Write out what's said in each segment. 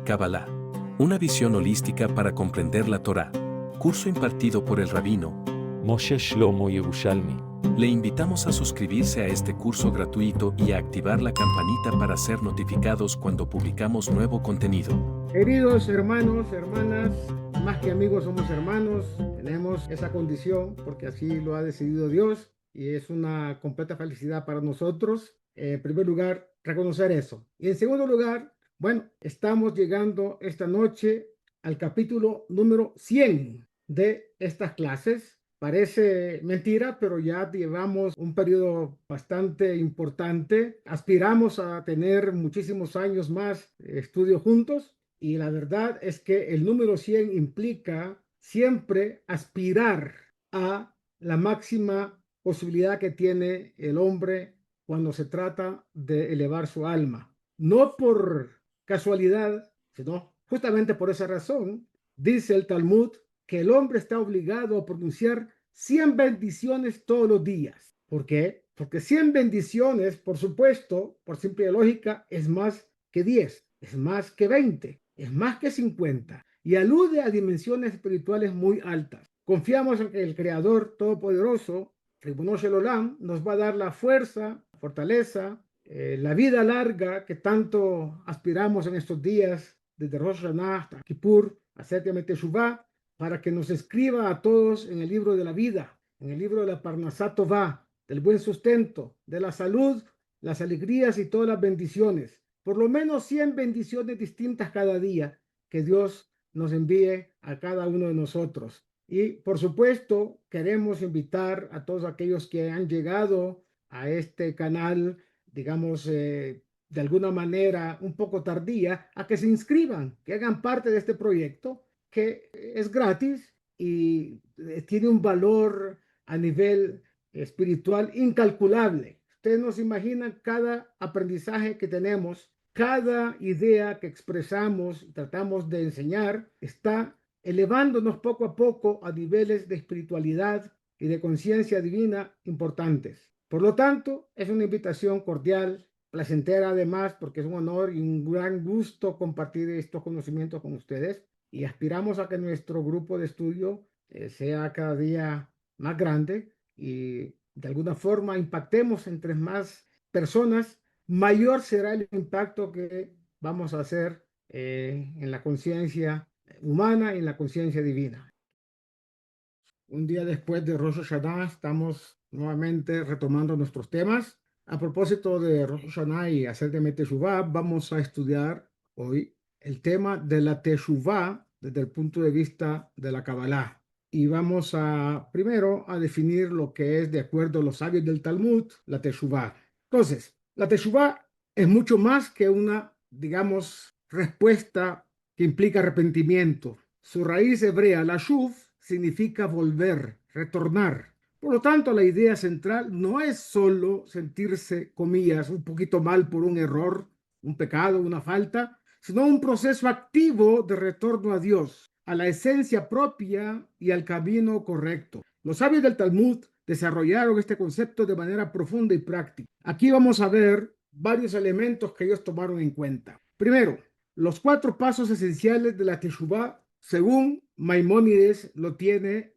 Kabbalah. Una visión holística para comprender la Torá. Curso impartido por el rabino Moshe Shlomo Yerushalmi. Le invitamos a suscribirse a este curso gratuito y a activar la campanita para ser notificados cuando publicamos nuevo contenido. Queridos hermanos, hermanas, más que amigos somos hermanos, tenemos esa condición porque así lo ha decidido Dios y es una completa felicidad para nosotros. En primer lugar, reconocer eso. Y en segundo lugar, bueno, estamos llegando esta noche al capítulo número 100 de estas clases. Parece mentira, pero ya llevamos un periodo bastante importante. Aspiramos a tener muchísimos años más de estudio juntos y la verdad es que el número 100 implica siempre aspirar a la máxima posibilidad que tiene el hombre cuando se trata de elevar su alma. No por casualidad, sino justamente por esa razón, dice el Talmud que el hombre está obligado a pronunciar 100 bendiciones todos los días. ¿Por qué? Porque 100 bendiciones, por supuesto, por simple lógica, es más que 10, es más que 20, es más que 50 y alude a dimensiones espirituales muy altas. Confiamos en que el Creador Todopoderoso, Ribono Shel Olam, nos va a dar la fuerza, fortaleza, la vida larga que tanto aspiramos en estos días, desde Rosh Hashanah hasta Kippur, hacer Teshuvah, para que nos escriba a todos en el libro de la vida, en el libro de la Parnasá Tová, del buen sustento, de la salud, las alegrías y todas las bendiciones. Por lo menos 100 bendiciones distintas cada día que Dios nos envíe a cada uno de nosotros. Y por supuesto, queremos invitar a todos aquellos que han llegado a este canal, digamos, de alguna manera un poco tardía, a que se inscriban, que hagan parte de este proyecto que es gratis y tiene un valor a nivel espiritual incalculable. Ustedes no se imaginan cada aprendizaje que tenemos, cada idea que expresamos y tratamos de enseñar está elevándonos poco a poco a niveles de espiritualidad y de conciencia divina importantes. Por lo tanto, es una invitación cordial, placentera además, porque es un honor y un gran gusto compartir estos conocimientos con ustedes y aspiramos a que nuestro grupo de estudio sea cada día más grande y de alguna forma impactemos entre más personas, mayor será el impacto que vamos a hacer en la conciencia humana y en la conciencia divina. Un día después de Rosh Hashanah estamos nuevamente retomando nuestros temas. A propósito de Rosh Hashanah y hacer de Teshuvah, vamos a estudiar hoy el tema de la Teshuvah desde el punto de vista de la Kabbalah. Y vamos a primero a definir lo que es, de acuerdo a los sabios del Talmud, la Teshuvah. Entonces, la Teshuvah es mucho más que una, digamos, respuesta que implica arrepentimiento. Su raíz hebrea, la shuv, significa volver, retornar. Por lo tanto, la idea central no es solo sentirse, comillas, un poquito mal por un error, un pecado, una falta, sino un proceso activo de retorno a Dios, a la esencia propia y al camino correcto. Los sabios del Talmud desarrollaron este concepto de manera profunda y práctica. Aquí vamos a ver varios elementos que ellos tomaron en cuenta. Primero, los 4 pasos esenciales de la Teshuvah, según Maimónides lo tiene,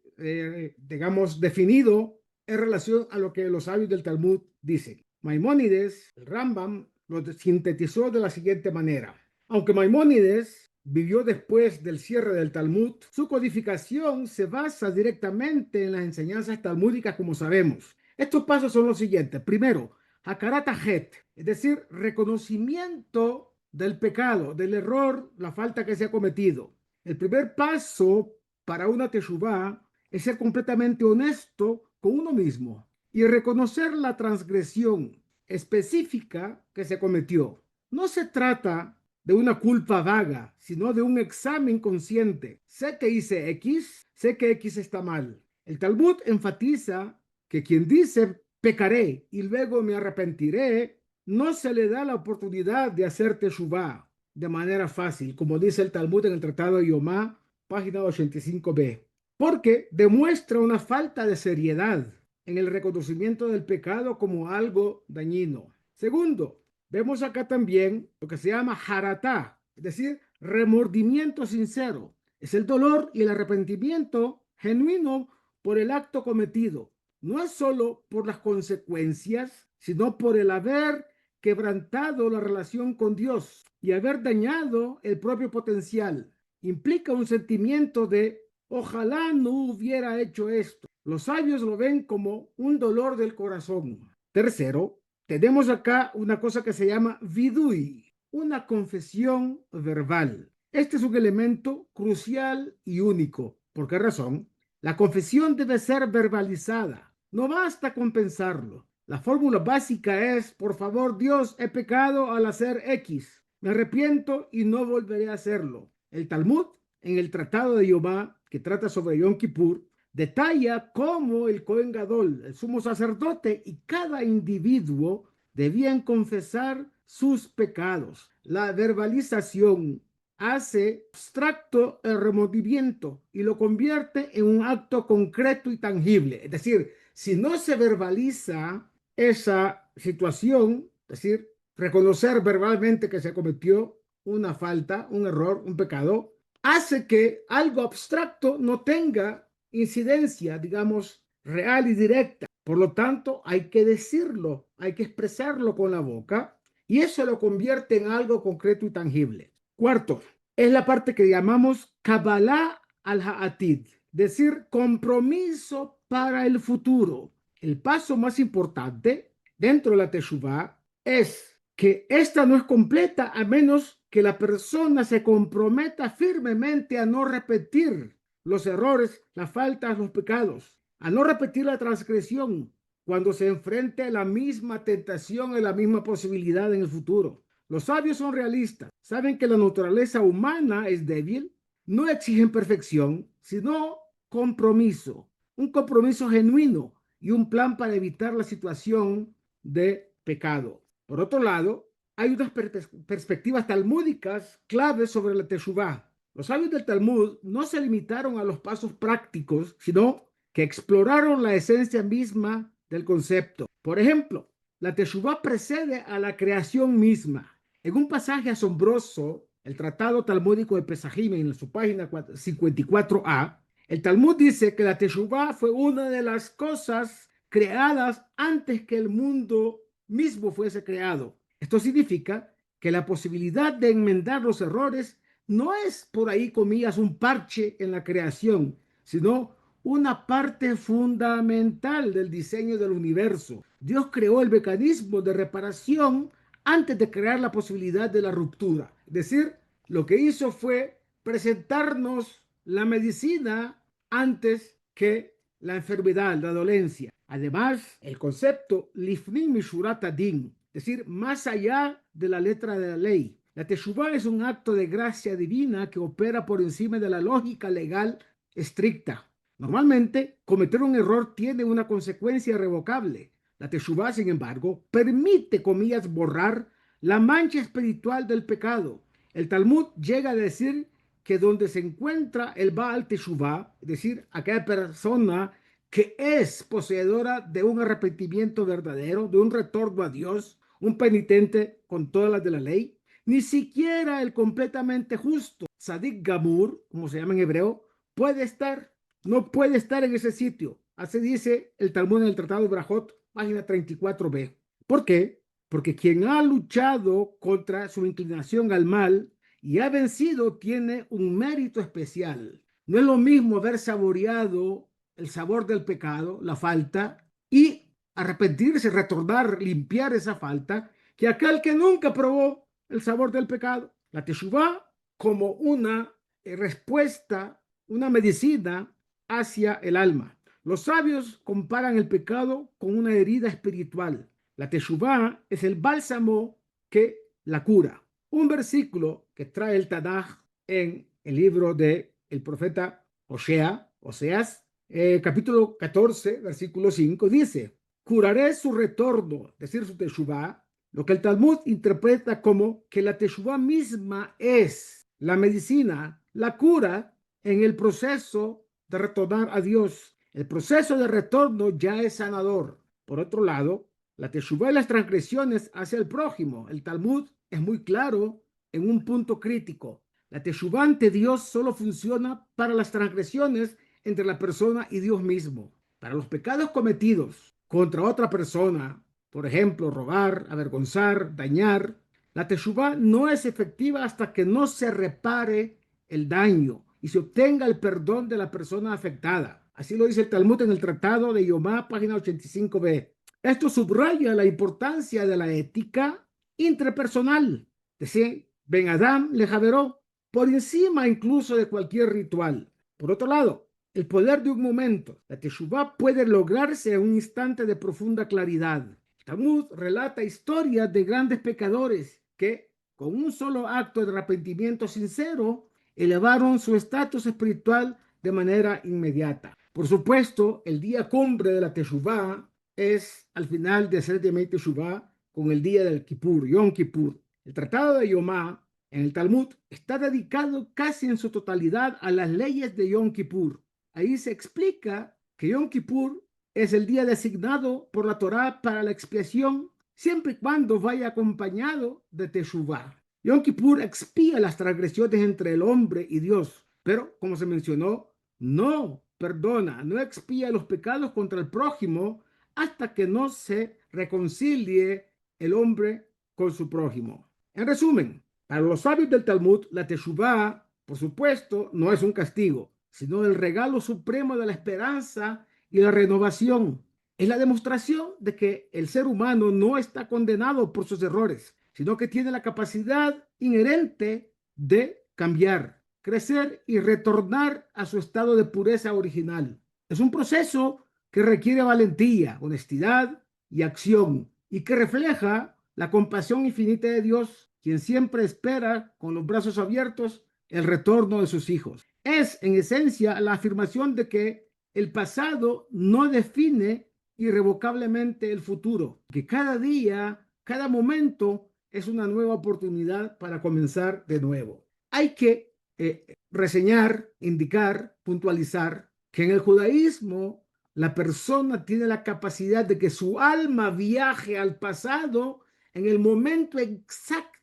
digamos, definido en relación a lo que los sabios del Talmud dicen. Maimónides, el Rambam, lo sintetizó de la siguiente manera. Aunque Maimónides vivió después del cierre del Talmud, su codificación se basa directamente en las enseñanzas talmúdicas, como sabemos. Estos pasos son los siguientes. Primero, Hakarat Het, es decir, reconocimiento del pecado, del error, la falta que se ha cometido. El primer paso para una teshuvah es ser completamente honesto con uno mismo y reconocer la transgresión específica que se cometió. No se trata de una culpa vaga, sino de un examen consciente. Sé que hice X, sé que X está mal. El Talmud enfatiza que quien dice pecaré y luego me arrepentiré, no se le da la oportunidad de hacer teshuvah de manera fácil, como dice el Talmud en el Tratado de Yomá, página 85b, porque demuestra una falta de seriedad en el reconocimiento del pecado como algo dañino. Segundo, vemos acá también lo que se llama haratá, es decir, remordimiento sincero. Es el dolor y el arrepentimiento genuino por el acto cometido. No es solo por las consecuencias, sino por el haber quebrantado la relación con Dios y haber dañado el propio potencial. Implica un sentimiento de ojalá no hubiera hecho esto. Los sabios lo ven como un dolor del corazón. Tercero, tenemos acá una cosa que se llama vidui, una confesión verbal. Este es un elemento crucial y único. ¿Por qué razón? La confesión debe ser verbalizada. No basta con pensarlo. La fórmula básica es, por favor, Dios, he pecado al hacer X. Me arrepiento y no volveré a hacerlo. El Talmud, en el Tratado de Yomá, que trata sobre Yom Kippur, detalla cómo el Cohen Gadol, el sumo sacerdote, y cada individuo debían confesar sus pecados. La verbalización hace abstracto el remordimiento y lo convierte en un acto concreto y tangible. Es decir, si no se verbaliza esa situación, es decir, reconocer verbalmente que se cometió una falta, un error, un pecado, hace que algo abstracto no tenga incidencia, digamos, real y directa. Por lo tanto, hay que decirlo, hay que expresarlo con la boca y eso lo convierte en algo concreto y tangible. Cuarto, es la parte que llamamos Kabbalah al-Ha'atid, decir compromiso para el futuro. El paso más importante dentro de la Teshuvah es que esta no es completa a menos que la persona se comprometa firmemente a no repetir los errores, las faltas, los pecados, a no repetir la transgresión cuando se enfrente a la misma tentación y la misma posibilidad en el futuro. Los sabios son realistas, saben que la naturaleza humana es débil, no exigen perfección, sino compromiso, un compromiso genuino y un plan para evitar la situación de pecado. Por otro lado, hay unas perspectivas talmúdicas claves sobre la Teshuvah. Los sabios del Talmud no se limitaron a los pasos prácticos, sino que exploraron la esencia misma del concepto. Por ejemplo, la Teshuvah precede a la creación misma. En un pasaje asombroso, el Tratado Talmúdico de Pesajim, en su página 54a, el Talmud dice que la Teshuvah fue una de las cosas creadas antes que el mundo mismo fuese creado. Esto significa que la posibilidad de enmendar los errores no es por ahí, comillas, un parche en la creación, sino una parte fundamental del diseño del universo. Dios creó el mecanismo de reparación antes de crear la posibilidad de la ruptura. Es decir, lo que hizo fue presentarnos la medicina antes que la enfermedad, la dolencia. Además, el concepto lifnim mishurat adin, es decir, más allá de la letra de la ley. La Teshuvah es un acto de gracia divina que opera por encima de la lógica legal estricta. Normalmente, cometer un error tiene una consecuencia irrevocable. La Teshuvah, sin embargo, permite, comillas, borrar la mancha espiritual del pecado. El Talmud llega a decir que donde se encuentra el Baal Teshuvah, es decir, aquella persona que es poseedora de un arrepentimiento verdadero, de un retorno a Dios, un penitente con todas las de la ley, ni siquiera el completamente justo, Sadik Gamur, como se llama en hebreo, no puede estar en ese sitio. Así dice el Talmud en el Tratado de Brajot, página 34b. ¿Por qué? Porque quien ha luchado contra su inclinación al mal y ha vencido tiene un mérito especial. No es lo mismo haber saboreado el sabor del pecado, la falta, y arrepentirse, retornar, limpiar esa falta, que aquel que nunca probó el sabor del pecado. La Teshuvah como una respuesta, una medicina hacia el alma. Los sabios comparan el pecado con una herida espiritual. La Teshuvah es el bálsamo que la cura. Un versículo que trae el Tanaj en el libro del profeta Oseas, capítulo 14, versículo 5, dice: curaré su retorno, es decir, su Teshuvah, lo que el Talmud interpreta como que la Teshuvah misma es la medicina, la cura en el proceso de retornar a Dios. El proceso de retorno ya es sanador. Por otro lado, la Teshuvah y las transgresiones hacia el prójimo. El Talmud es muy claro en un punto crítico. La teshuvá ante Dios solo funciona para las transgresiones entre la persona y Dios mismo. Para los pecados cometidos contra otra persona, por ejemplo, robar, avergonzar, dañar, la teshuvá no es efectiva hasta que no se repare el daño y se obtenga el perdón de la persona afectada. Así lo dice el Talmud en el Tratado de Yomá, página 85b. Esto subraya la importancia de la ética intrapersonal. Decía Ben Adam le javeró, por encima incluso de cualquier ritual. Por otro lado, el poder de un momento, la teshuvá, puede lograrse en un instante de profunda claridad. El Talmud relata historias de grandes pecadores que, con un solo acto de arrepentimiento sincero, elevaron su estatus espiritual de manera inmediata. Por supuesto, el día cumbre de la teshuvá es al final de hacer de teshuvá con el día del Kippur, Yom Kippur. El Tratado de Yomá en el Talmud está dedicado casi en su totalidad a las leyes de Yom Kippur. Ahí se explica que Yom Kippur es el día designado por la Torá para la expiación, siempre y cuando vaya acompañado de teshuvá. Yom Kippur expía las transgresiones entre el hombre y Dios, pero, como se mencionó, no perdona, no expía los pecados contra el prójimo hasta que no se reconcilie el hombre con su prójimo. En resumen, para los sabios del Talmud, la teshuvá, por supuesto, no es un castigo, sino el regalo supremo de la esperanza y la renovación. Es la demostración de que el ser humano no está condenado por sus errores, sino que tiene la capacidad inherente de cambiar, crecer y retornar a su estado de pureza original. Es un proceso que requiere valentía, honestidad y acción, y que refleja la compasión infinita de Dios, quien siempre espera con los brazos abiertos el retorno de sus hijos. Es, en esencia, la afirmación de que el pasado no define irrevocablemente el futuro, que cada día, cada momento es una nueva oportunidad para comenzar de nuevo. Hay que reseñar, indicar, puntualizar que en el judaísmo la persona tiene la capacidad de que su alma viaje al pasado en el momento exacto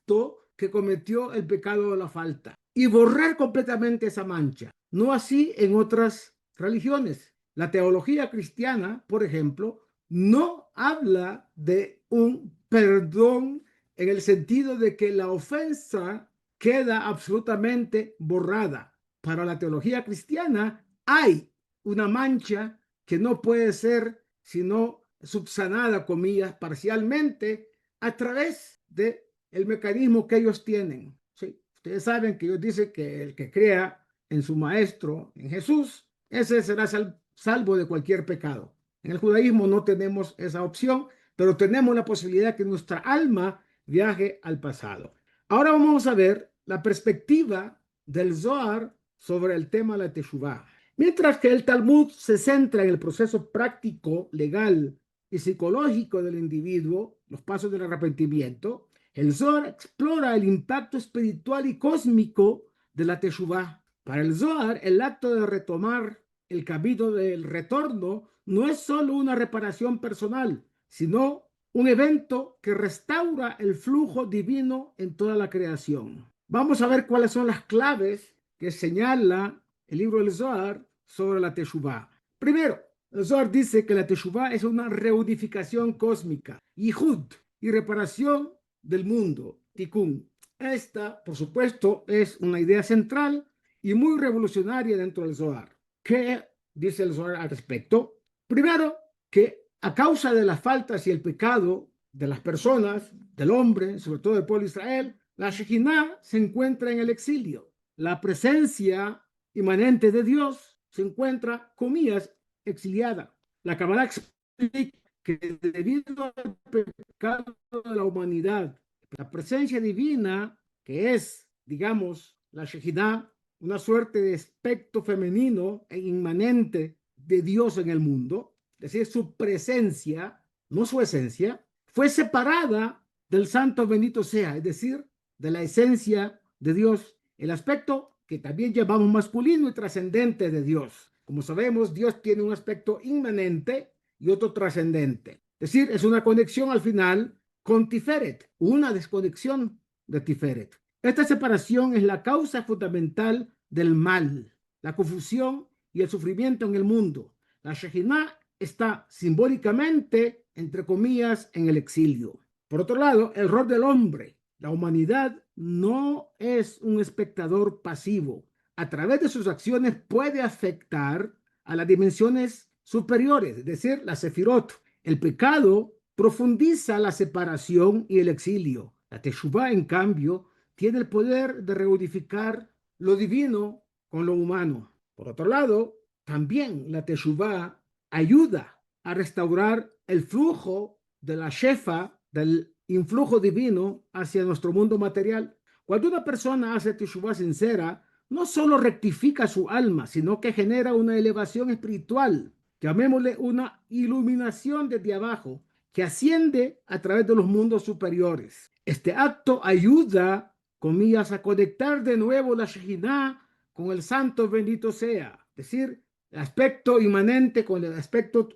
que cometió el pecado o la falta y borrar completamente esa mancha. No así en otras religiones. La teología cristiana, por ejemplo, no habla de un perdón en el sentido de que la ofensa queda absolutamente borrada. Para la teología cristiana hay una mancha que no puede ser sino subsanada, comillas, parcialmente a través de el mecanismo que ellos tienen. ¿Sí? Ustedes saben que ellos dicen que el que crea en su maestro, en Jesús, ese será salvo de cualquier pecado. En el judaísmo no tenemos esa opción, pero tenemos la posibilidad que nuestra alma viaje al pasado. Ahora vamos a ver la perspectiva del Zohar sobre el tema de la teshuvá. Mientras que el Talmud se centra en el proceso práctico, legal y psicológico del individuo, los pasos del arrepentimiento, el Zohar explora el impacto espiritual y cósmico de la teshuvá. Para el Zohar, el acto de retomar el camino del retorno no es solo una reparación personal, sino un evento que restaura el flujo divino en toda la creación. Vamos a ver cuáles son las claves que señala el libro del Zohar sobre la teshuvá. Primero, el Zohar dice que la teshuvá es una reunificación cósmica, yihud, y reparación del mundo, tikkun. Esta, por supuesto, es una idea central y muy revolucionaria dentro del Zohar. ¿Qué dice el Zohar al respecto? Primero, que a causa de las faltas y el pecado de las personas, del hombre, sobre todo del pueblo de Israel, la Shekinah se encuentra en el exilio. La presencia inmanente de Dios se encuentra, comillas, exiliada. La Kabbalah explica que debido al pecado de la humanidad, la presencia divina, que es, digamos, la Shekinah, una suerte de aspecto femenino e inmanente de Dios en el mundo, es decir, su presencia, no su esencia, fue separada del santo bendito sea, es decir, de la esencia de Dios, el aspecto que también llamamos masculino y trascendente de Dios. Como sabemos, Dios tiene un aspecto inmanente y otro trascendente. Es decir, es una conexión al final con Tiferet, una desconexión de Tiferet. Esta separación es la causa fundamental del mal, la confusión y el sufrimiento en el mundo. La Shejinah está simbólicamente, entre comillas, en el exilio. Por otro lado, el rol del hombre, la humanidad, no es un espectador pasivo. A través de sus acciones puede afectar a las dimensiones superiores, es decir, la Sefirot. El pecado profundiza la separación y el exilio. La Teshuvah, en cambio, tiene el poder de reunificar lo divino con lo humano. Por otro lado, también la Teshuvah ayuda a restaurar el flujo de la Shefa, del influjo divino hacia nuestro mundo material. Cuando una persona hace Teshuvah sincera, no solo rectifica su alma, sino que genera una elevación espiritual, llamémosle una iluminación desde abajo, que asciende a través de los mundos superiores. Este acto ayuda, comillas, a conectar de nuevo la Shejinah con el santo bendito sea, es decir, el aspecto inmanente con el aspecto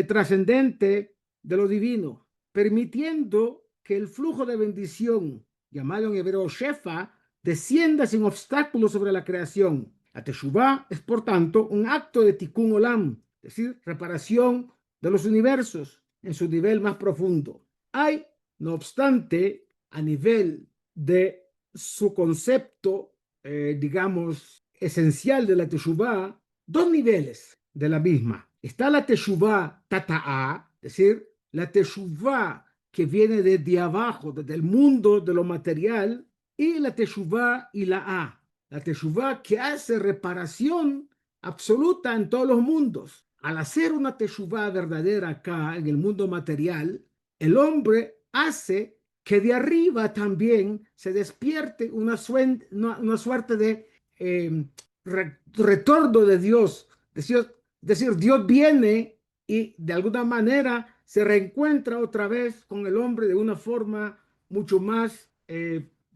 trascendente de lo divino, permitiendo que el flujo de bendición, llamado en hebreo Shefa, descienda sin obstáculos sobre la creación. La Teshuvah es, por tanto, un acto de Tikkun Olam, es decir, reparación de los universos en su nivel más profundo. Hay, no obstante, a nivel de su concepto, digamos, esencial de la Teshuvah, dos niveles de la misma. Está la Teshuvah Tata'a, es decir, la Teshuvah que viene desde abajo, desde el mundo de lo material, y la Teshuvah Ila'a, la Teshuvah que hace reparación absoluta en todos los mundos. Al hacer una Teshuvah verdadera acá en el mundo material, el hombre hace que de arriba también se despierte una suerte de retorno de Dios. Es decir, Dios viene y de alguna manera se reencuentra otra vez con el hombre de una forma mucho más,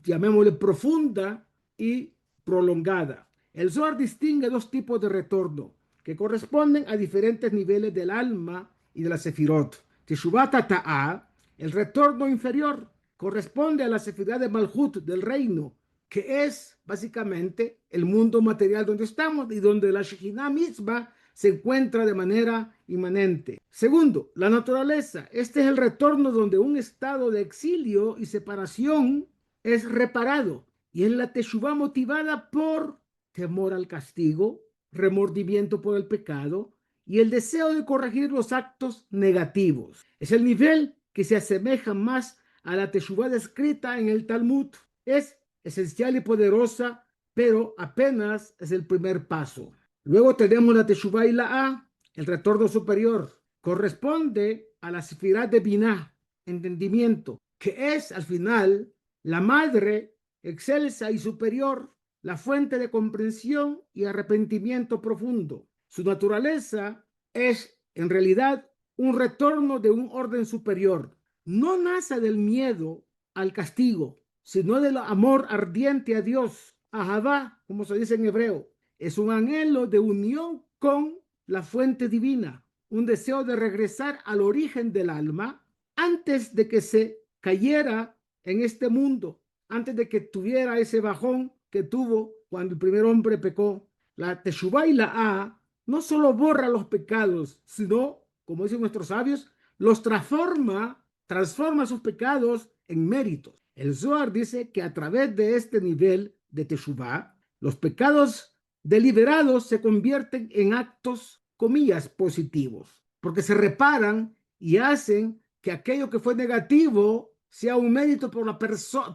llamémosle, profunda y prolongada. El Zohar distingue dos tipos de retorno que corresponden a diferentes niveles del alma y de la Sefirot. Teshuvah Tata'a, el retorno inferior, corresponde a la Sefirah de Malhut, del reino, que es básicamente el mundo material donde estamos y donde la Shejinah misma se encuentra de manera inmanente. Segundo, la naturaleza. Este es el retorno donde un estado de exilio y separación es reparado, y es la Teshuvah motivada por temor al castigo, remordimiento por el pecado y el deseo de corregir los actos negativos. Es el nivel que se asemeja más a la Teshuvah descrita en el Talmud. Es esencial y poderosa, pero apenas es el primer paso. Luego tenemos la Teshuvah Ila'a, el retorno superior. Corresponde a la Sefirah de Binah, entendimiento, que es al final la madre excelsa y superior, la fuente de comprensión y arrepentimiento profundo. Su naturaleza es, en realidad, un retorno de un orden superior. No nace del miedo al castigo, sino del amor ardiente a Dios, Ahavá, como se dice en hebreo. Es un anhelo de unión con la fuente divina, un deseo de regresar al origen del alma antes de que se cayera en este mundo, antes de que tuviera ese bajón que tuvo cuando el primer hombre pecó. La Teshuvah Ila'a no solo borra los pecados, sino, como dicen nuestros sabios, los transforma sus pecados en méritos. El Zohar dice que a través de este nivel de Teshuvah, los pecados deliberados se convierten en actos, comillas, positivos, porque se reparan y hacen que aquello que fue negativo sea un mérito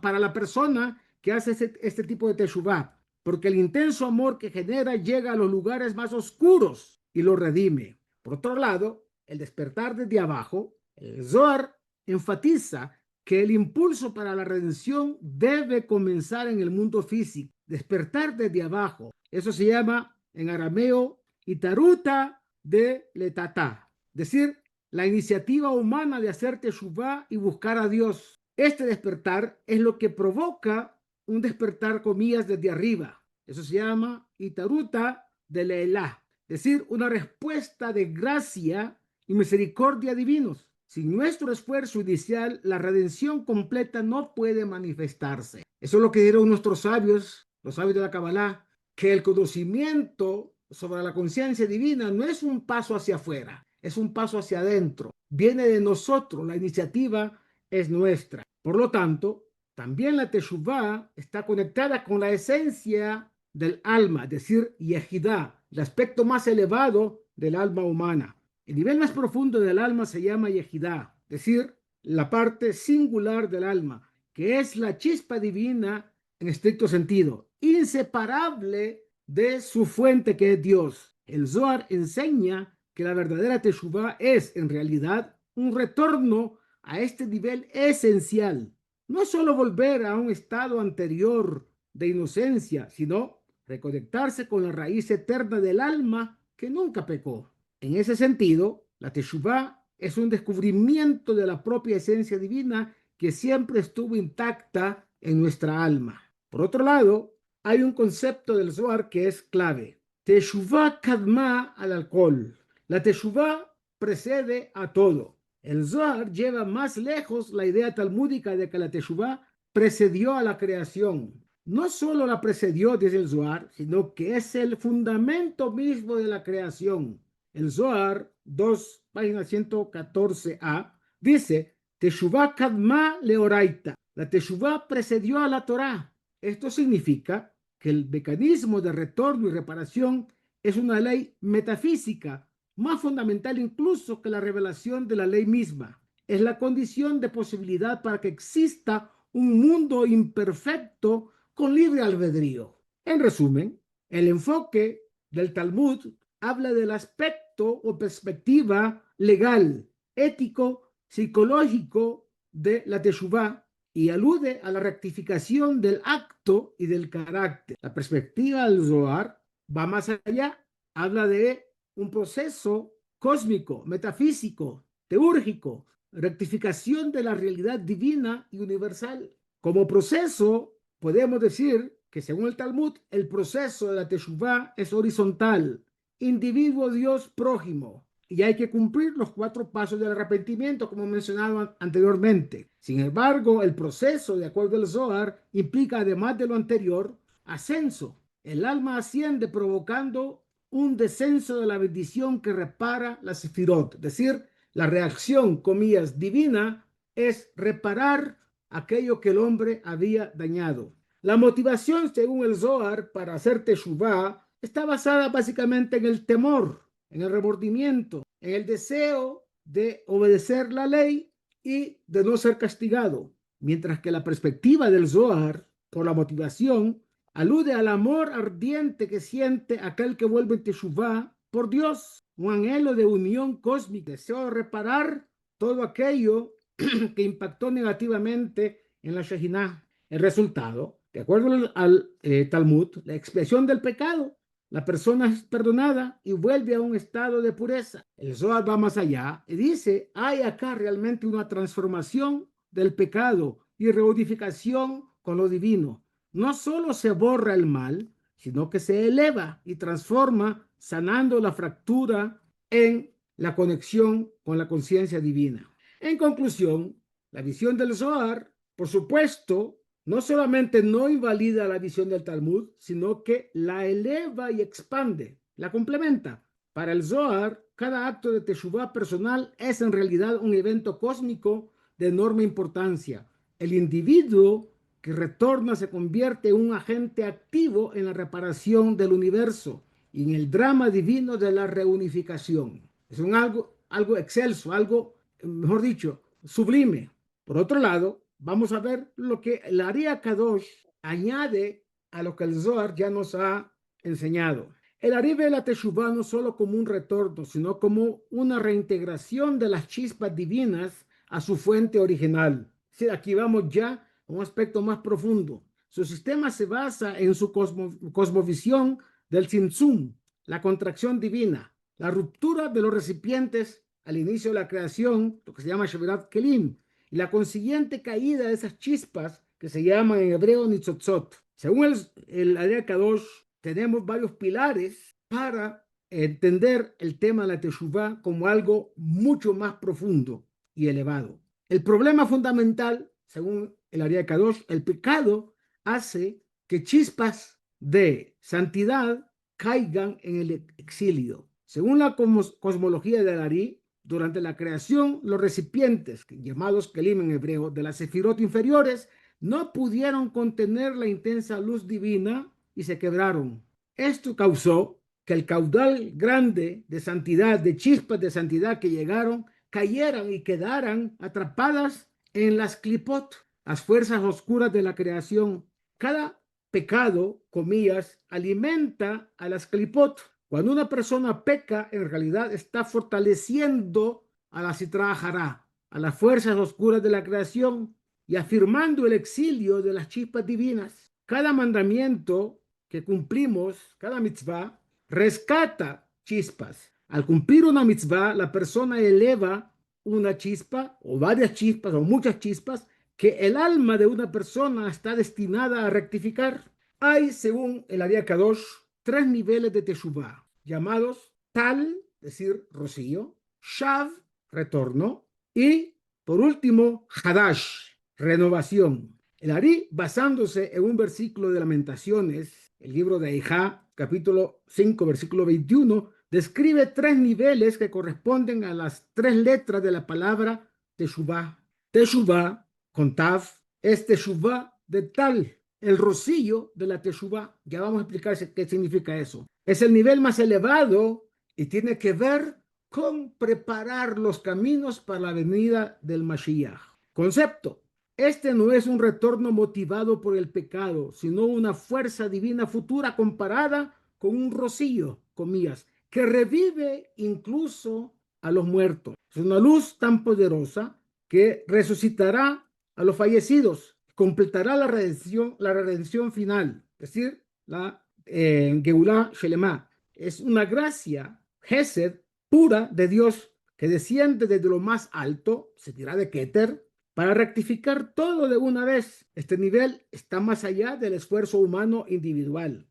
para la persona que hace este tipo de Teshuvah, porque el intenso amor que genera llega a los lugares más oscuros y lo redime. Por otro lado, el despertar desde abajo, el Zohar enfatiza que el impulso para la redención debe comenzar en el mundo físico, despertar desde abajo. Eso se llama en arameo itaruta de letatá, es decir, la iniciativa humana de hacer teshuvá y buscar a Dios. Este despertar es lo que provoca un despertar, comillas, desde arriba. Eso se llama itaruta de leelá, es decir, una respuesta de gracia y misericordia divinos. Sin nuestro esfuerzo inicial, la redención completa no puede manifestarse. Eso es lo que dieron nuestros sabios, los sabios de la Kabbalah, que el conocimiento sobre la conciencia divina no es un paso hacia afuera, es un paso hacia adentro. Viene de nosotros, la iniciativa es nuestra. Por lo tanto, también la Teshuvah está conectada con la esencia del alma, es decir, Yehidá, el aspecto más elevado del alma humana. El nivel más profundo del alma se llama Yehidá, es decir, la parte singular del alma, que es la chispa divina en estricto sentido, inseparable de su fuente que es Dios. El Zohar enseña que la verdadera Teshuvah es en realidad un retorno a este nivel esencial. No solo volver a un estado anterior de inocencia, sino reconectarse con la raíz eterna del alma que nunca pecó. En ese sentido, la Teshuvah es un descubrimiento de la propia esencia divina que siempre estuvo intacta en nuestra alma. Por otro lado, hay un concepto del Zohar que es clave. Teshuvah kadma al alcohol. La Teshuvah precede a todo. El Zohar lleva más lejos la idea talmúdica de que la Teshuvah precedió a la creación. No solo la precedió desde el Zohar, sino que es el fundamento mismo de la creación. El Zohar 2, página 114a, dice, Teshuvah kadma leoraita. La Teshuvah precedió a la Torá. Esto significa que el mecanismo de retorno y reparación es una ley metafísica, más fundamental incluso que la revelación de la ley misma. Es la condición de posibilidad para que exista un mundo imperfecto con libre albedrío. En resumen, el enfoque del Talmud habla del aspecto o perspectiva legal, ético, psicológico de la Teshuvah y alude a la rectificación del acto y del carácter. La perspectiva del Zohar va más allá, habla de un proceso cósmico, metafísico, teúrgico, rectificación de la realidad divina y universal. Como proceso, podemos decir que según el Talmud, el proceso de la Teshuvah es horizontal, individuo, Dios, prójimo, y hay que cumplir los 4 pasos del arrepentimiento, como mencionaba anteriormente. Sin embargo, el proceso, de acuerdo al Zohar, implica, además de lo anterior, ascenso. El alma asciende provocando un descenso de la bendición que repara la sefirot, es decir, la reacción, comillas, divina es reparar aquello que el hombre había dañado. La motivación, según el Zohar, para hacer Teshuvah está basada básicamente en el temor, en el remordimiento, en el deseo de obedecer la ley y de no ser castigado, mientras que la perspectiva del Zohar, por la motivación, alude al amor ardiente que siente aquel que vuelve en Teshuvah por Dios, un anhelo de unión cósmica, deseo de reparar todo aquello que impactó negativamente en la Shejinah. El resultado, de acuerdo al Talmud, la expiación del pecado, la persona es perdonada y vuelve a un estado de pureza. El Zohar va más allá y dice, hay acá realmente una transformación del pecado y reunificación con lo divino. No solo se borra el mal, sino que se eleva y transforma, sanando la fractura en la conexión con la conciencia divina. En conclusión, la visión del Zohar, por supuesto, no solamente no invalida la visión del Talmud, sino que la eleva y expande, la complementa. Para el Zohar, cada acto de Teshuvah personal es en realidad un evento cósmico de enorme importancia. El individuo que retorna se convierte en un agente activo en la reparación del universo y en el drama divino de la reunificación. Es algo excelso, algo, mejor dicho, sublime. Por otro lado, vamos a ver lo que el Ari Kadosh añade a lo que el Zohar ya nos ha enseñado. El Ari ve la Teshuvah no solo como un retorno, sino como una reintegración de las chispas divinas a su fuente original. Sí, aquí vamos ya a un aspecto más profundo. Su sistema se basa en su cosmovisión del Tzimtzum, la contracción divina, la ruptura de los recipientes al inicio de la creación, lo que se llama Shevirat Kelim, y la consiguiente caída de esas chispas que se llaman en hebreo Nitzotzot. Según el Ari Kadosh, tenemos varios pilares para entender el tema de la Teshuvah como algo mucho más profundo. y elevado. El problema fundamental, según el Ari Kadosh, el pecado hace que chispas de santidad caigan en el exilio. Según la cosmología del Ari, durante la creación, los recipientes, llamados kelim en hebreo, de las sefirot inferiores, no pudieron contener la intensa luz divina y se quebraron. Esto causó que el caudal grande de santidad, de chispas de santidad que llegaron, cayeran y quedaran atrapadas en las clipot, las fuerzas oscuras de la creación. Cada pecado, comillas, alimenta a las clipot. Cuando una persona peca, en realidad está fortaleciendo a la Sitra Hará, a las fuerzas oscuras de la creación, y afirmando el exilio de las chispas divinas. Cada mandamiento que cumplimos, cada mitzvah, rescata chispas. Al cumplir una mitzvah, la persona eleva una chispa, o varias chispas, o muchas chispas, que el alma de una persona está destinada a rectificar. Hay, según el Ari Kadosh, 3 niveles de teshuvah, llamados tal, es decir, rocío, shav, retorno, y, por último, hadash, renovación. El Ari, basándose en un versículo de Lamentaciones, el libro de Eijá, capítulo 5, versículo 21, describe 3 niveles que corresponden a las 3 letras de la palabra teshuvah. Teshuvah, con tav, es teshuvah de tal, el rocío de la teshuvah. Ya vamos a explicar qué significa eso. Es el nivel más elevado y tiene que ver con preparar los caminos para la venida del Mashiach. Concepto: este no es un retorno motivado por el pecado, sino una fuerza divina futura comparada con un rocío, comillas, que revive incluso a los muertos. Es una luz tan poderosa que resucitará a los fallecidos, completará la redención final, es decir, la Geulah Shelemá. Es una gracia, Gesed, pura de Dios, que desciende desde lo más alto, se dirá de Keter, para rectificar todo de una vez. Este nivel está más allá del esfuerzo humano individual.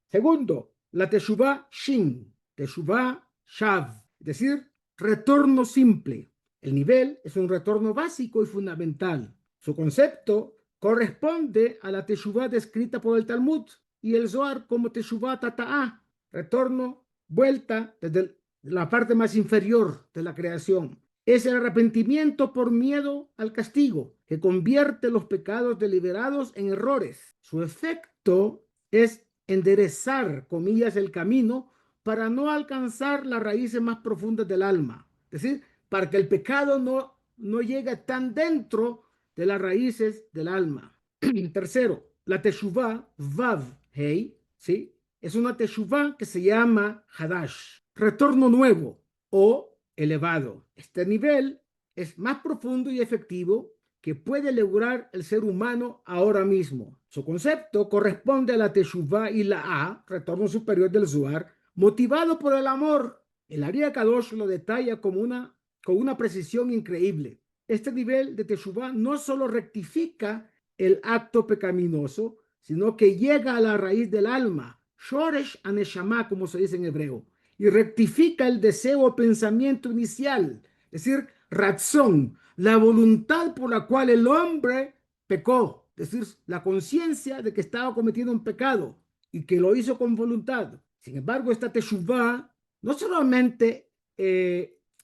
Segundo, la teshuvah shin, teshuvah shav, es decir, retorno simple. El nivel es un retorno básico y fundamental. Su concepto corresponde a la teshuvah descrita por el Talmud y el Zohar como teshuvah tata'ah, retorno, vuelta desde la parte más inferior de la creación. Es el arrepentimiento por miedo al castigo, que convierte los pecados deliberados en errores. Su efecto es enderezar, comillas, el camino para no alcanzar las raíces más profundas del alma. Es decir, para que el pecado no llegue tan dentro de las raíces del alma. Tercero, la teshuvah, vav, hey, ¿sí? Es una teshuvah que se llama hadash, retorno nuevo o elevado. Este nivel es más profundo y efectivo que puede lograr el ser humano ahora mismo. Su concepto corresponde a la teshuvah y la A, retorno superior del Zohar, motivado por el amor. El Ari Kadosh lo detalla con una precisión increíble. Este nivel de teshuvah no solo rectifica el acto pecaminoso, sino que llega a la raíz del alma, shoresh aneshama, como se dice en hebreo, y rectifica el deseo o pensamiento inicial, es decir, razón, la voluntad por la cual el hombre pecó, es decir, la conciencia de que estaba cometiendo un pecado y que lo hizo con voluntad. Sin embargo, esta teshuvah no solamente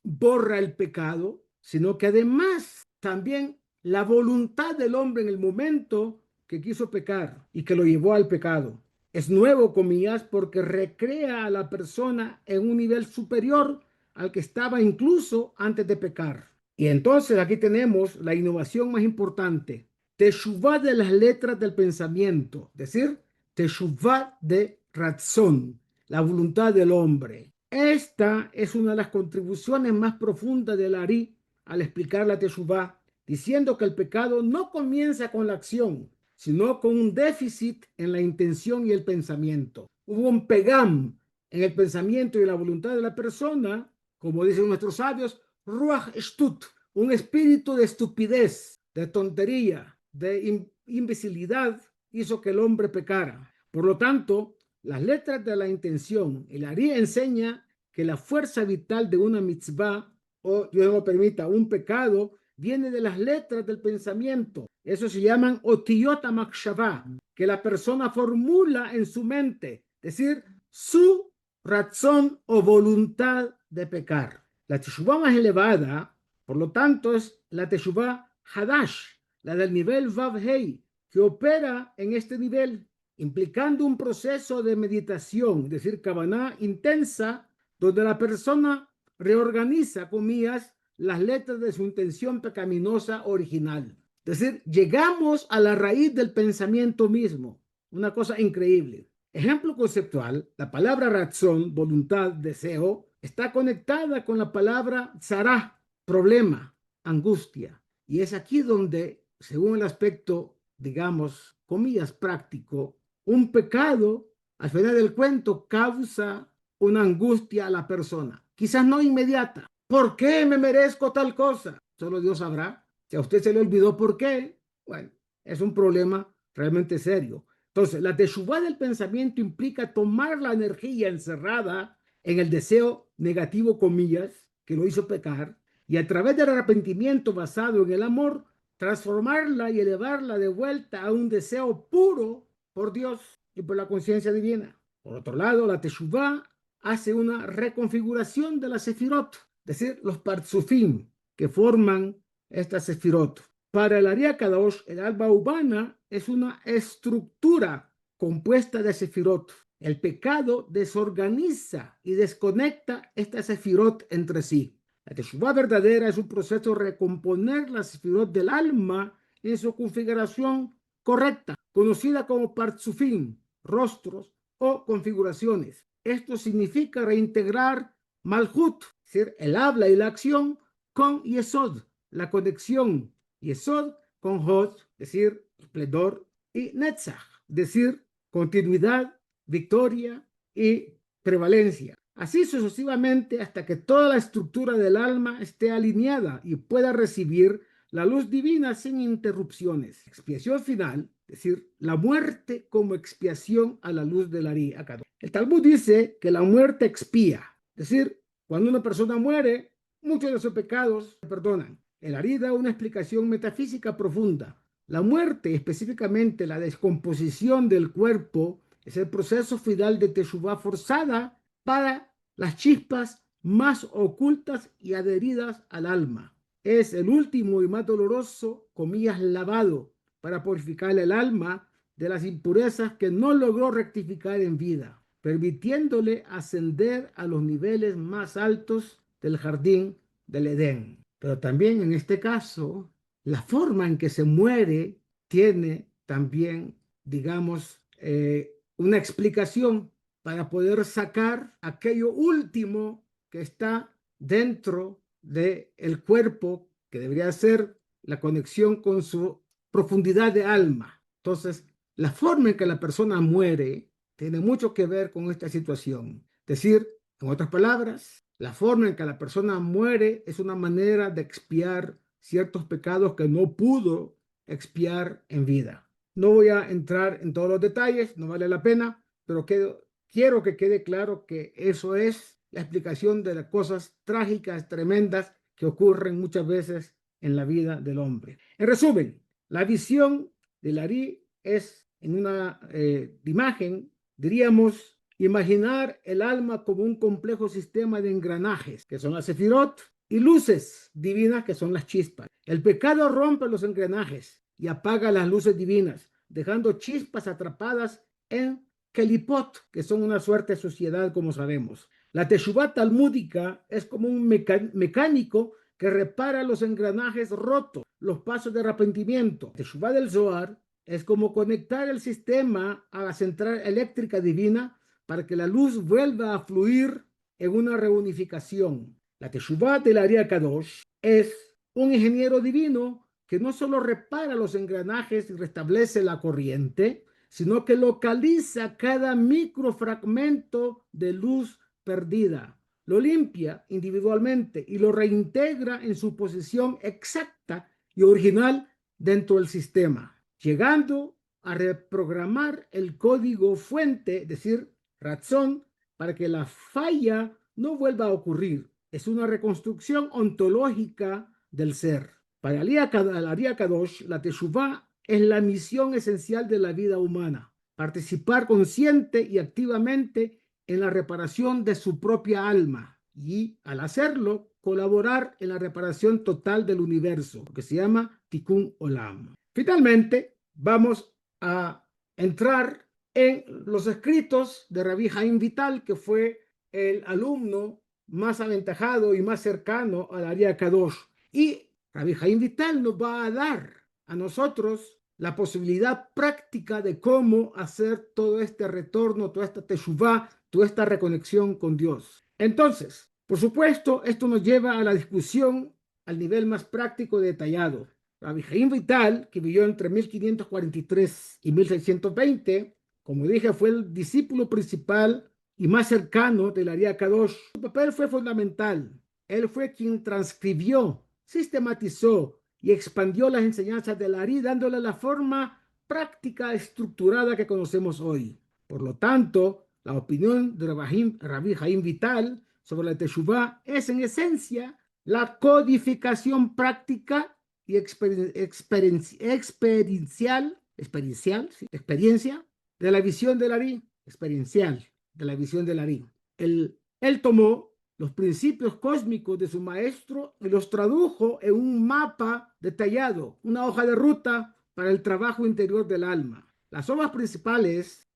borra el pecado, sino que además también la voluntad del hombre en el momento que quiso pecar y que lo llevó al pecado. Es nuevo, comillas, porque recrea a la persona en un nivel superior al que estaba incluso antes de pecar. Y entonces aquí tenemos la innovación más importante, teshuvah de las letras del pensamiento, es decir, teshuvah de razón, la voluntad del hombre. Esta es una de las contribuciones más profundas del Ari al explicar la teshuvah, diciendo que el pecado no comienza con la acción, sino con un déficit en la intención y el pensamiento. Hubo un pegam en el pensamiento y la voluntad de la persona, como dicen nuestros sabios, ruach shtut, un espíritu de estupidez, de tontería, de imbecilidad, hizo que el hombre pecara. Por lo tanto, las letras de la intención, el Ari enseña que la fuerza vital de una mitzvah o Dios no lo permita, un pecado, viene de las letras del pensamiento. Eso se llaman otiyot hamakshava, que la persona formula en su mente, es decir, su razón o voluntad de pecar. La teshuvah más elevada, por lo tanto, es la teshuvah hadash, la del nivel vav hei, que opera en este nivel, implicando un proceso de meditación, es decir, kavaná intensa, donde la persona reorganiza, comillas, las letras de su intención pecaminosa original. Es decir, llegamos a la raíz del pensamiento mismo. Una cosa increíble. Ejemplo conceptual, la palabra razón, voluntad, deseo, está conectada con la palabra tzará, problema, angustia. Y es aquí donde, según el aspecto, digamos, comillas, práctico, un pecado, al final del cuento, causa una angustia a la persona. Quizás no inmediata. ¿Por qué me merezco tal cosa? Solo Dios sabrá. Si a usted se le olvidó por qué, bueno, es un problema realmente serio. Entonces, la teshuvá del pensamiento implica tomar la energía encerrada en el deseo negativo, comillas, que lo hizo pecar, y a través del arrepentimiento basado en el amor, transformarla y elevarla de vuelta a un deseo puro por Dios y por la conciencia divina. Por otro lado, la teshuvá hace una reconfiguración de la sefirot, es decir, los partzufim que forman esta sefirot. Para el Ari Kadosh, el alma humana es una estructura compuesta de sefirot. El pecado desorganiza y desconecta estas sefirot entre sí. La teshuvá verdadera es un proceso de recomponer las sefirot del alma en su configuración correcta, conocida como partzufim, rostros o configuraciones. Esto significa reintegrar Malhut, es decir, el habla y la acción, con Yesod, la conexión Yesod con Hod, es decir, esplendor, y Netzach, es decir, continuidad, victoria y prevalencia. Así sucesivamente hasta que toda la estructura del alma esté alineada y pueda recibir la luz divina sin interrupciones. Expiación final, es decir, la muerte como expiación a la luz del Ari Akadosh. El Talmud dice que la muerte expía, es decir, cuando una persona muere, muchos de sus pecados se perdonan. El Ari da una explicación metafísica profunda. La muerte, específicamente la descomposición del cuerpo, es el proceso final de teshuvá forzada para las chispas más ocultas y adheridas al alma. Es el último y más doloroso, comillas, lavado para purificar el alma de las impurezas que no logró rectificar en vida, permitiéndole ascender a los niveles más altos del jardín del Edén. Pero también en este caso, la forma en que se muere tiene también, digamos, una explicación para poder sacar aquello último que está dentro del cuerpo, que debería ser la conexión con su profundidad de alma. Entonces, la forma en que la persona muere tiene mucho que ver con esta situación. Es decir, en otras palabras, la forma en que la persona muere es una manera de expiar ciertos pecados que no pudo expiar en vida. No voy a entrar en todos los detalles, no vale la pena, pero quiero que quede claro que eso es la explicación de las cosas trágicas, tremendas que ocurren muchas veces en la vida del hombre. En resumen, la visión del Ari es en una imagen, diríamos, imaginar el alma como un complejo sistema de engranajes, que son las sefirot, y luces divinas, que son las chispas. El pecado rompe los engranajes y apaga las luces divinas, dejando chispas atrapadas en kelipot, que son una suerte de suciedad, como sabemos. La teshuvá talmúdica es como un mecánico que repara los engranajes rotos, los pasos de arrepentimiento. La teshuvá del Zohar es como conectar el sistema a la central eléctrica divina para que la luz vuelva a fluir en una reunificación. La teshuvá del Ari Kadosh es un ingeniero divino que no solo repara los engranajes y restablece la corriente, sino que localiza cada microfragmento de luz perdida, lo limpia individualmente y lo reintegra en su posición exacta y original dentro del sistema, llegando a reprogramar el código fuente, es decir, razón, para que la falla no vuelva a ocurrir. es una reconstrucción ontológica del ser. Para el Ari Kadosh, la Teshuvá es la misión esencial de la vida humana, participar consciente y activamente en la reparación de su propia alma y, al hacerlo, colaborar en la reparación total del universo, que se llama Tikkun Olam. Finalmente, vamos a entrar en los escritos de Rabbi Haim Vital, que fue el alumno más aventajado y más cercano al Ari Kadosh. Y Rabbi Haim Vital nos va a dar a nosotros la posibilidad práctica de cómo hacer todo este retorno, toda esta teshuvá, toda esta reconexión con Dios. Entonces, por supuesto, esto nos lleva a la discusión al nivel más práctico y detallado. Rabbi Haim Vital, que vivió entre 1543 y 1620, como dije, fue el discípulo principal y más cercano del Ari Kadosh. Su papel fue fundamental. Él fue quien transcribió, sistematizó y expandió las enseñanzas del Ari, dándole la forma práctica estructurada que conocemos hoy. Por lo tanto, la opinión de Rabbi Haim Vital sobre la Teshuvá es en esencia la codificación práctica y experiencia de la visión del Ari, experiencial de la visión del Ari. Él tomó los principios cósmicos de su maestro y los tradujo en un mapa detallado, una hoja de ruta para el trabajo interior del alma. Las obras principales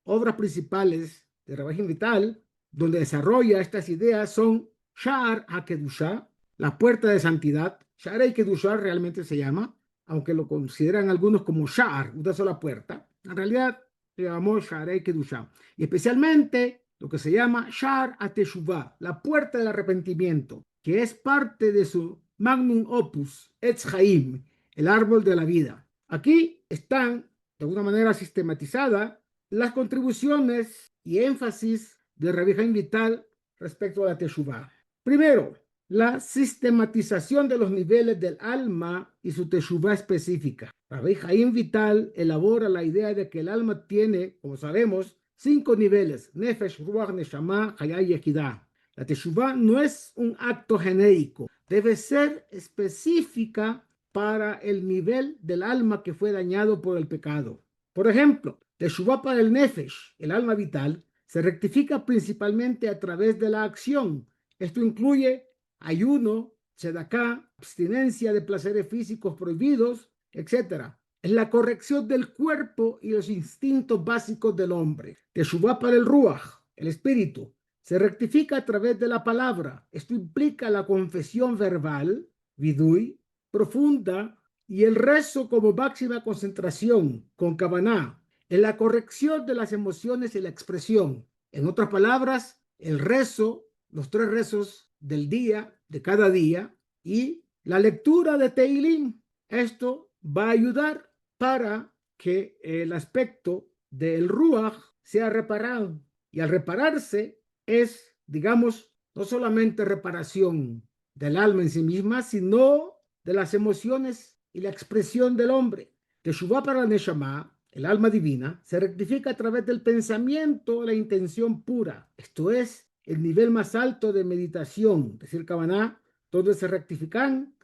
de Rabbi Vital, donde desarrolla estas ideas, son Sha'ar HaKedushah, la puerta de santidad. Sha'ar HaKedushah realmente se llama, aunque lo consideran algunos como Sha'ar, una sola puerta. En realidad se llamó Sha'ar HaKedushah. Y especialmente lo que se llama Sha'ar HaTeshuvah, la puerta del arrepentimiento, que es parte de su magnum opus, Etz Haim, el árbol de la vida. Aquí están, de alguna manera sistematizada, las contribuciones y énfasis de Rabbi Haim Vital respecto a la Teshuvah. Primero, la sistematización de los niveles del alma y su Teshuvah específica. Rabbi Haim Vital elabora la idea de que el alma tiene, como sabemos, 5 niveles: Nefesh, Ruach, Neshama, Hayah y Equidad. La Teshuvah no es un acto genérico, debe ser específica para el nivel del alma que fue dañado por el pecado. Por ejemplo, Teshuvah para el Nefesh, el alma vital, se rectifica principalmente a través de la acción. Esto incluye ayuno, tzedaká, abstinencia de placeres físicos prohibidos, etc. Es la corrección del cuerpo y los instintos básicos del hombre. Teshuvah para el Ruach, el espíritu, se rectifica a través de la palabra. Esto implica la confesión verbal, vidui, profunda, y el rezo como máxima concentración, con kavaná, en la corrección de las emociones y la expresión. En otras palabras, el rezo, los 3 rezos del día, de cada día, y la lectura de Teilim. Esto va a ayudar para que el aspecto del Ruach sea reparado. Y al repararse es, digamos, no solamente reparación del alma en sí misma, sino de las emociones y la expresión del hombre. Teshuvah para la Neshama, el alma divina, se rectifica a través del pensamiento, la intención pura. Esto es el nivel más alto de meditación, decir Kavaná, donde se rectificarán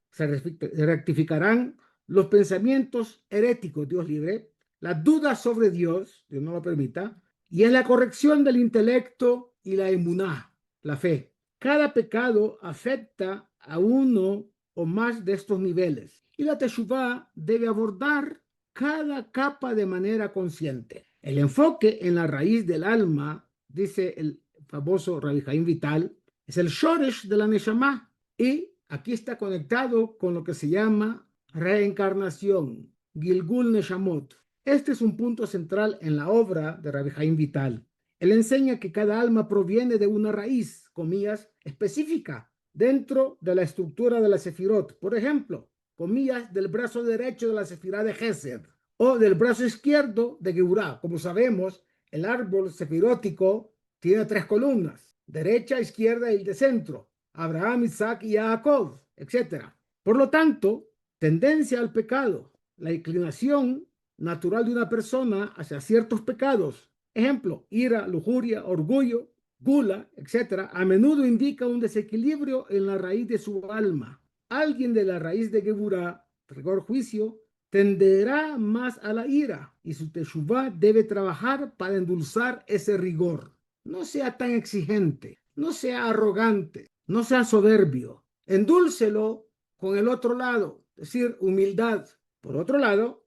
los pensamientos heréticos, Dios libre, las dudas sobre Dios, Dios no lo permita, y es la corrección del intelecto y la emuná, la fe. Cada pecado afecta a uno o más de estos niveles, y la teshuvá debe abordar cada capa de manera consciente. El enfoque en la raíz del alma, dice el famoso Rabbi Haim Vital, es el shoresh de la neshama, y aquí está conectado con lo que se llama reencarnación, Gilgul Neshamot. Este es un punto central en la obra de Rabbi Haim Vital. Él enseña que cada alma proviene de una raíz, comillas, específica, dentro de la estructura de la sefirot. Por ejemplo, comillas, del brazo derecho de la sefirá de Gesed, o del brazo izquierdo de Geburá. Como sabemos, el árbol sefirótico tiene 3 columnas, derecha, izquierda y el de centro. Abraham, Isaac y Jacob, etc. Por lo tanto, tendencia al pecado, la inclinación natural de una persona hacia ciertos pecados, ejemplo, ira, lujuria, orgullo, gula, etcétera, a menudo indica un desequilibrio en la raíz de su alma. Alguien de la raíz de Geburah, rigor, juicio, tenderá más a la ira y su teshuvá debe trabajar para endulzar ese rigor. No sea tan exigente, no sea arrogante, no sea soberbio. Endúlcelo con el otro lado, es decir, humildad. Por otro lado,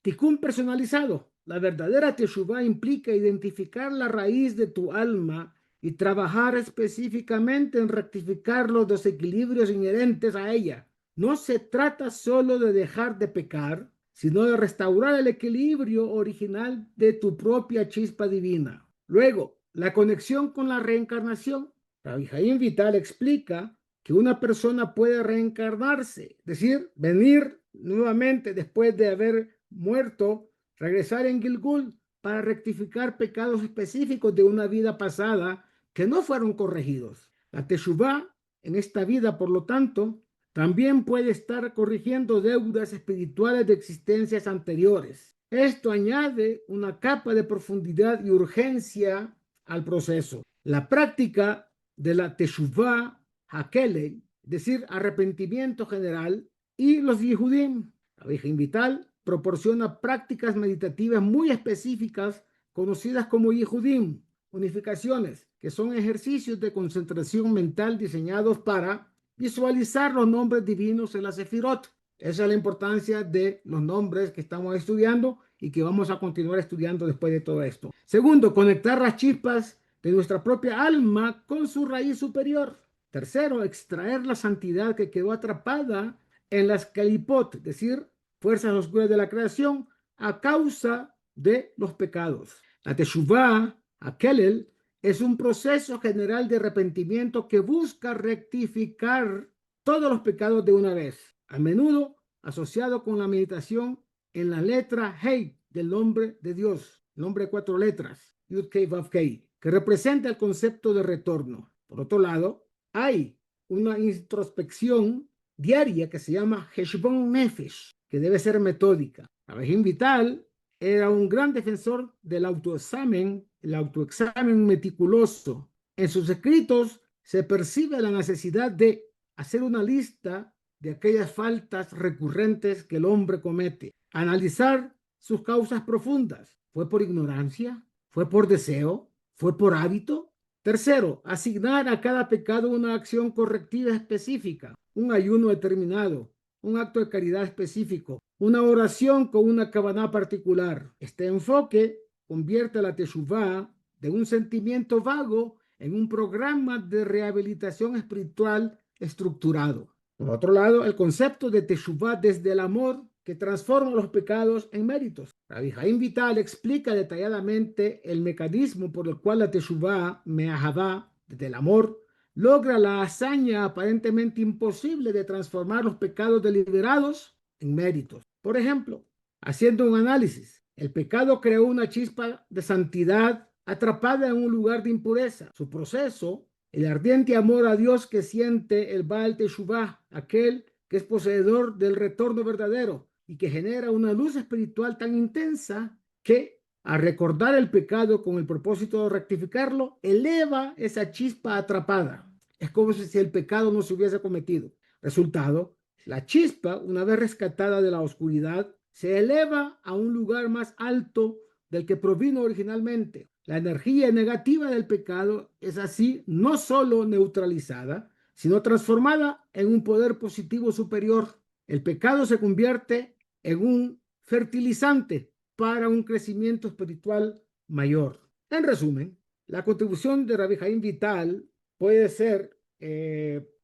tikkun personalizado. La verdadera teshuvá implica identificar la raíz de tu alma y trabajar específicamente en rectificar los desequilibrios inherentes a ella. No se trata solo de dejar de pecar, sino de restaurar el equilibrio original de tu propia chispa divina. Luego, la conexión con la reencarnación. Rabbi Jaim Vital explica que una persona puede reencarnarse, es decir, venir nuevamente después de haber muerto, regresar en Gilgul para rectificar pecados específicos de una vida pasada que no fueron corregidos. La teshuvá en esta vida, por lo tanto, también puede estar corrigiendo deudas espirituales de existencias anteriores. Esto añade una capa de profundidad y urgencia al proceso. La práctica de la teshuvá hakele, es decir, arrepentimiento general, y los Yehudim, la Virgen Vital, proporciona prácticas meditativas muy específicas conocidas como Yehudim, unificaciones, que son ejercicios de concentración mental diseñados para visualizar los nombres divinos en la Sefirot. Esa es la importancia de los nombres que estamos estudiando y que vamos a continuar estudiando después de todo esto. Segundo, conectar las chispas de nuestra propia alma con su raíz superior. Tercero, extraer la santidad que quedó atrapada en las kalipot, es decir, fuerzas oscuras de la creación, a causa de los pecados. La teshuvá, akelel, es un proceso general de arrepentimiento que busca rectificar todos los pecados de una vez, a menudo asociado con la meditación en la letra Hei del nombre de Dios, nombre de 4 letras, Yud Kei Vav Kei, que representa el concepto de retorno. Por otro lado, hay una introspección diaria que se llama Heshbon Nefesh, que debe ser metódica. Rabbi Vital era un gran defensor del autoexamen, el autoexamen meticuloso. En sus escritos se percibe la necesidad de hacer una lista de aquellas faltas recurrentes que el hombre comete, analizar sus causas profundas. ¿Fue por ignorancia? ¿Fue por deseo? ¿Fue por hábito? Tercero, asignar a cada pecado una acción correctiva específica, un ayuno determinado, un acto de caridad específico, una oración con una kavaná particular. Este enfoque convierte la teshuvá de un sentimiento vago en un programa de rehabilitación espiritual estructurado. Por otro lado, el concepto de teshuvá desde el amor que transforma los pecados en méritos. Rabbi Jaim Vital explica detalladamente el mecanismo por el cual la teshuvá, meahavá, desde el amor, logra la hazaña aparentemente imposible de transformar los pecados deliberados en méritos. Por ejemplo, haciendo un análisis, el pecado creó una chispa de santidad atrapada en un lugar de impureza. Su proceso, el ardiente amor a Dios que siente el Baal Teshuvá, aquel que es poseedor del retorno verdadero y que genera una luz espiritual tan intensa que, al recordar el pecado con el propósito de rectificarlo, eleva esa chispa atrapada. Es como si el pecado no se hubiese cometido. Resultado, la chispa, una vez rescatada de la oscuridad, se eleva a un lugar más alto del que provino originalmente. La energía negativa del pecado es así no solo neutralizada, sino transformada en un poder positivo superior. El pecado se convierte en un fertilizante para un crecimiento espiritual mayor. En resumen, la contribución de Rabbi Jaim Vital puede ser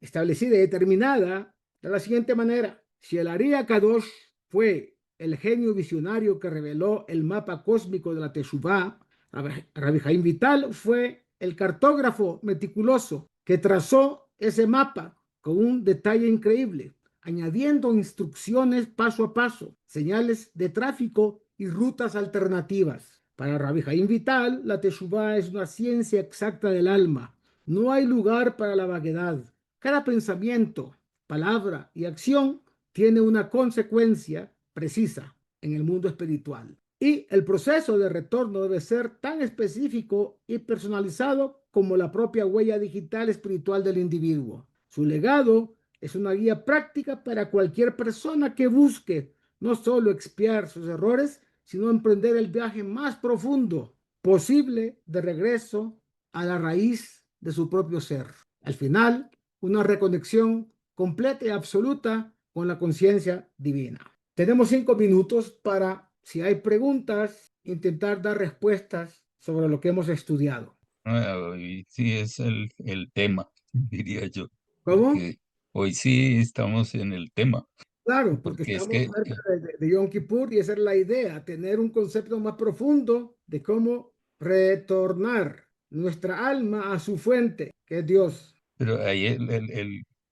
establecida y determinada de la siguiente manera. Si el Ari Kadosh fue el genio visionario que reveló el mapa cósmico de la Teshuvá, Rabbi Jaim Vital fue el cartógrafo meticuloso que trazó ese mapa con un detalle increíble, añadiendo instrucciones paso a paso, señales de tráfico y rutas alternativas. Para Rabbi Jaim Vital, la Teshuvá es una ciencia exacta del alma. No hay lugar para la vaguedad. Cada pensamiento, palabra y acción tiene una consecuencia precisa en el mundo espiritual. Y el proceso de retorno debe ser tan específico y personalizado como la propia huella digital espiritual del individuo. Su legado es una guía práctica para cualquier persona que busque no solo expiar sus errores, sino emprender el viaje más profundo posible de regreso a la raíz de su propio ser. Al final, una reconexión completa y absoluta con la conciencia divina. Tenemos 5 minutos para, si hay preguntas, intentar dar respuestas sobre lo que hemos estudiado. Hoy sí es el tema, diría yo, ¿Cómo? porque hoy sí estamos en el tema, Claro, porque porque es estamos que, cerca de Yom Kippur y esa es la idea, tener un concepto más profundo de cómo retornar nuestra alma a su fuente, que es Dios. pero ahí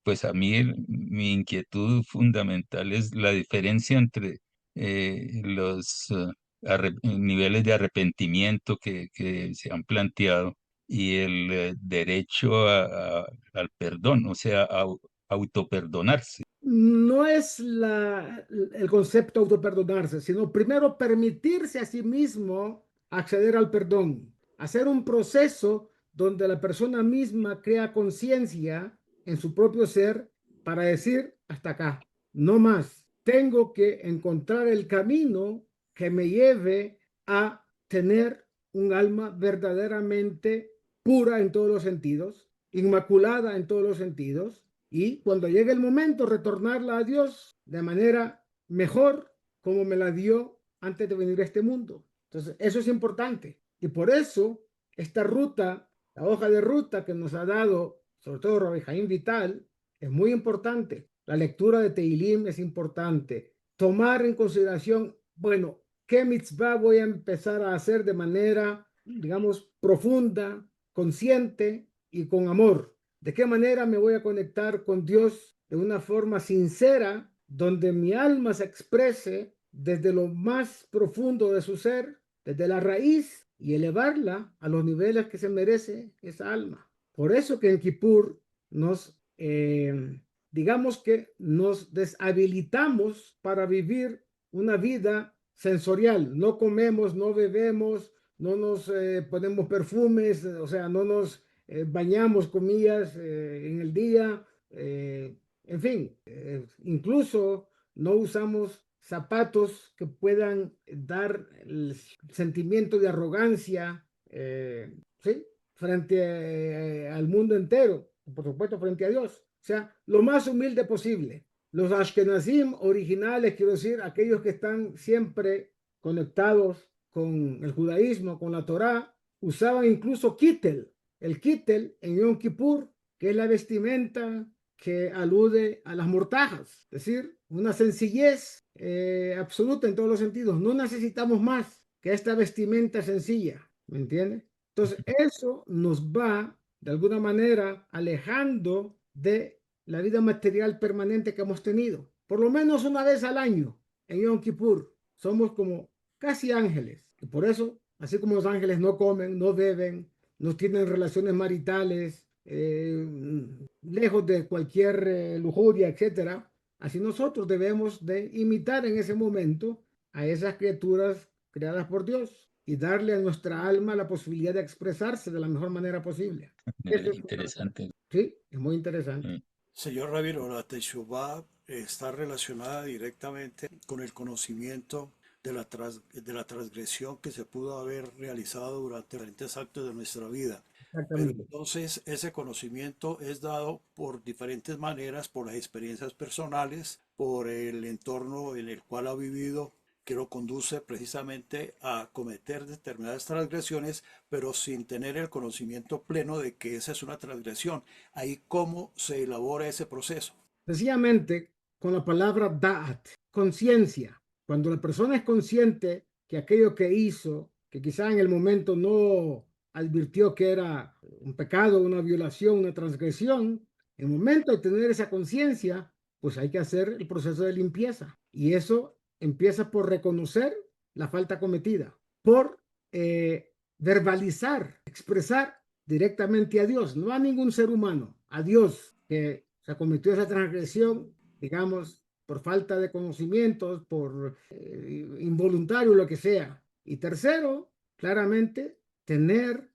pues a mí mi inquietud fundamental es la diferencia entre los niveles de arrepentimiento que se han planteado y el derecho al perdón, o sea, a autoperdonarse. No es el concepto autoperdonarse, sino primero permitirse a sí mismo acceder al perdón, hacer un proceso donde la persona misma crea conciencia en su propio ser para decir hasta acá, no más. Tengo que encontrar el camino que me lleve a tener un alma verdaderamente pura en todos los sentidos, inmaculada en todos los sentidos, y cuando llegue el momento retornarla a Dios de manera mejor como me la dio antes de venir a este mundo. Entonces, eso es importante. Y por eso, esta ruta, la hoja de ruta que nos ha dado, sobre todo Rabbi Jaim Vital, es muy importante. La lectura de Teilim es importante. Tomar en consideración, bueno, qué mitzvah voy a empezar a hacer de manera, digamos, profunda, consciente y con amor. ¿De qué manera me voy a conectar con Dios de una forma sincera, donde mi alma se exprese desde lo más profundo de su ser, desde la raíz, y elevarla a los niveles que se merece esa alma? Por eso que en Kippur digamos que nos deshabilitamos para vivir una vida sensorial. No comemos, no bebemos, no nos ponemos perfumes, o sea, no nos bañamos, comillas, en el día, en fin, incluso no usamos zapatos que puedan dar el sentimiento de arrogancia, ¿sí? Frente al mundo entero, por supuesto, frente a Dios. O sea, lo más humilde posible. Los Ashkenazim originales, quiero decir, aquellos que están siempre conectados con el judaísmo, con la Torá, usaban incluso kittel, el kittel en Yom Kippur, que es la vestimenta que alude a las mortajas, es decir, una sencillez absoluta en todos los sentidos. No necesitamos más que esta vestimenta sencilla, ¿me entiendes? Entonces, eso nos va, de alguna manera, alejando de la vida material permanente que hemos tenido. Por lo menos una vez al año, en Yom Kippur, somos como casi ángeles. Y por eso, así como los ángeles no comen, no beben, no tienen relaciones maritales, lejos de cualquier lujuria, etcétera. Así nosotros debemos de imitar en ese momento a esas criaturas creadas por Dios y darle a nuestra alma la posibilidad de expresarse de la mejor manera posible. Eso es Interesante. sí, es muy interesante. Señor Ramiro, la Teshuvah está relacionada directamente con el conocimiento de la transgresión que se pudo haber realizado durante diferentes actos de nuestra vida. Pero Exactamente. entonces ese conocimiento es dado por diferentes maneras, por las experiencias personales, por el entorno en el cual ha vivido, que lo conduce precisamente a cometer determinadas transgresiones, pero sin tener el conocimiento pleno de que esa es una transgresión. Ahí cómo se elabora ese proceso. Sencillamente, con la palabra da'at, conciencia. Cuando la persona es consciente que aquello que hizo, que quizá en el momento no advirtió que era un pecado, una violación, una transgresión, en el momento de tener esa conciencia, pues hay que hacer el proceso de limpieza. Y eso empieza por reconocer la falta cometida, por verbalizar, expresar directamente a Dios, no a ningún ser humano, a Dios que se cometió esa transgresión, digamos, por falta de conocimientos, por involuntario, lo que sea. Y tercero, claramente, tener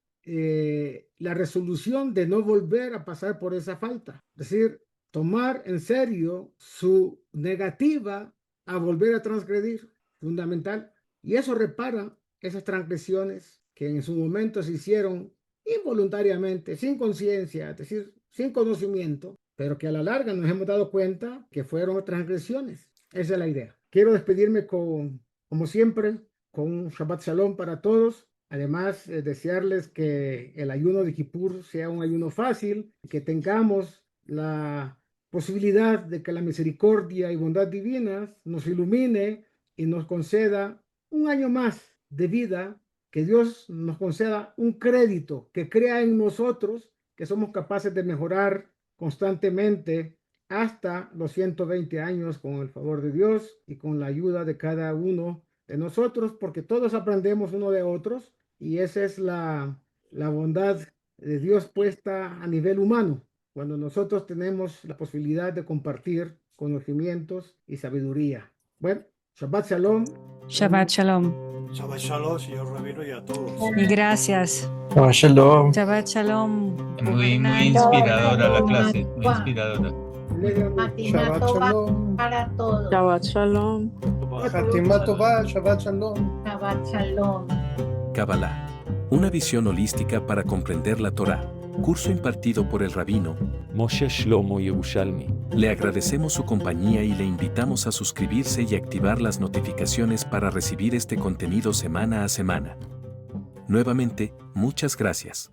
la resolución de no volver a pasar por esa falta. Es decir, tomar en serio su negativa a volver a transgredir, fundamental. Y eso repara esas transgresiones que en su momento se hicieron involuntariamente, sin conciencia, es decir, sin conocimiento, pero que a la larga nos hemos dado cuenta que fueron transgresiones. Esa es la idea. Quiero despedirme como siempre, con un Shabbat Shalom para todos. Además, desearles que el ayuno de Kippur sea un ayuno fácil, que tengamos la posibilidad de que la misericordia y bondad divinas nos ilumine y nos conceda un año más de vida, que Dios nos conceda un crédito, que crea en nosotros que somos capaces de mejorar constantemente hasta los 120 años con el favor de Dios y con la ayuda de cada uno de nosotros, porque todos aprendemos uno de otros y esa es la bondad de Dios puesta a nivel humano, cuando nosotros tenemos la posibilidad de compartir conocimientos y sabiduría. Bueno, Shabbat Shalom. Shabbat Shalom. Shabbat Shalom, señor Rabino, y a todos. Y gracias. Shabbat Shalom. Shabbat Shalom. Muy, muy inspiradora la clase, muy inspiradora. Fatima Tova para todos. Shabbat Shalom. Fatima Tova, Shabbat Shalom. Shabbat Shalom. Kabbalah. Una visión holística para comprender la Torá. Curso impartido por el rabino Moshe Shlomo Yerushalmi. Le agradecemos su compañía y le invitamos a suscribirse y activar las notificaciones para recibir este contenido semana a semana. Nuevamente, muchas gracias.